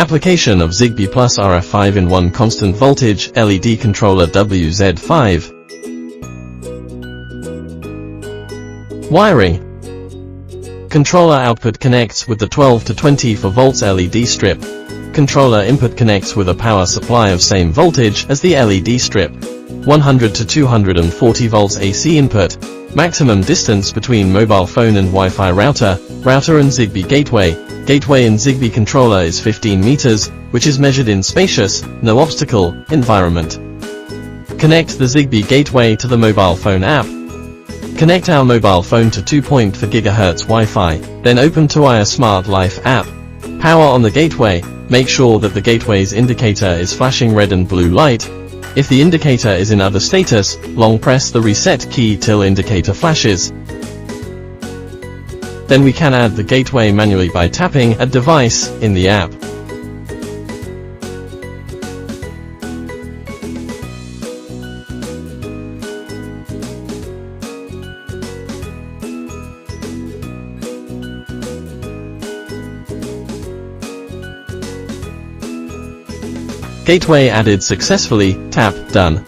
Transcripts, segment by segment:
Application of Zigbee plus RF 5-in-1 constant voltage LED controller WZ5. Wiring. Controller output connects with the 12 to 24 volts LED strip. Controller input connects with a power supply of same voltage as the LED strip. 100 to 240 volts AC input. Maximum distance between mobile phone and Wi-Fi router and Zigbee gateway. Gateway in Zigbee controller is 15 meters, which is measured in spacious, no obstacle, environment. Connect the Zigbee gateway to the mobile phone app. Connect our mobile phone to 2.4 GHz Wi-Fi, then open Tuya Smartlife app. Power on the gateway. Make sure that the gateway's indicator is flashing red and blue light. If the indicator is in other status, long press the reset key till indicator flashes. Then we can add the gateway manually by tapping Add Device in the app. Gateway added successfully. Tap Done.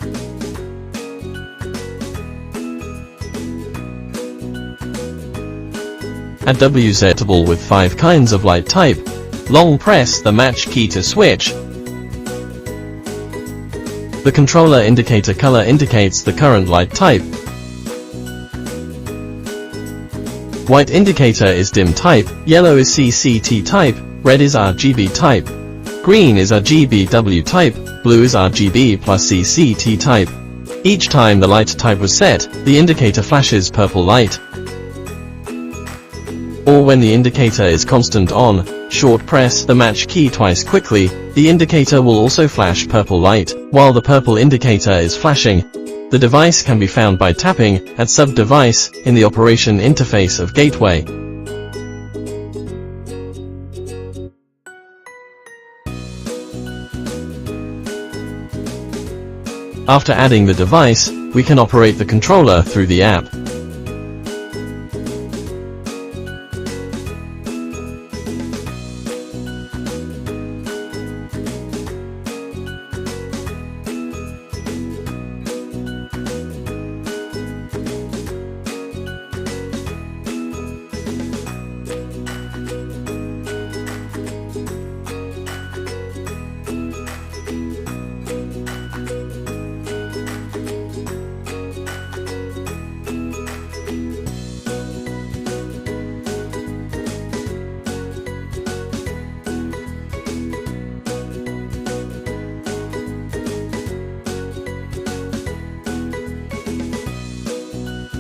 Add WZ with 5 kinds of light type. Long press the match key to switch. The controller indicator color indicates the current light type. White indicator is dim type, yellow is CCT type, red is RGB type. Green is RGBW type, blue is RGB plus CCT type. Each time the light type was set, the indicator flashes purple light. Or when the indicator is constant on, short press the match key twice quickly, the indicator will also flash purple light, while the purple indicator is flashing. The device can be found by tapping at Sub-Device in the operation interface of Gateway. After adding the device, we can operate the controller through the app.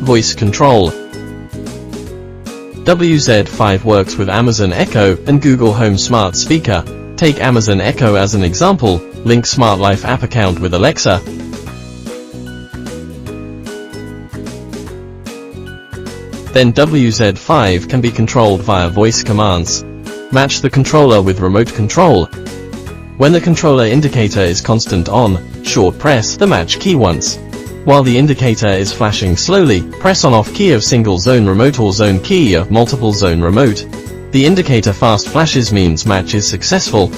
Voice control. WZ5 works with Amazon Echo and Google Home Smart Speaker. Take Amazon Echo as an example, link Smartlife app account with Alexa. Then WZ5 can be controlled via voice commands. Match the controller with remote control. When the controller indicator is constant on, short press the match key once. While the indicator is flashing slowly, press on-off key of single zone remote or zone key of multiple zone remote. The indicator fast flashes means match is successful.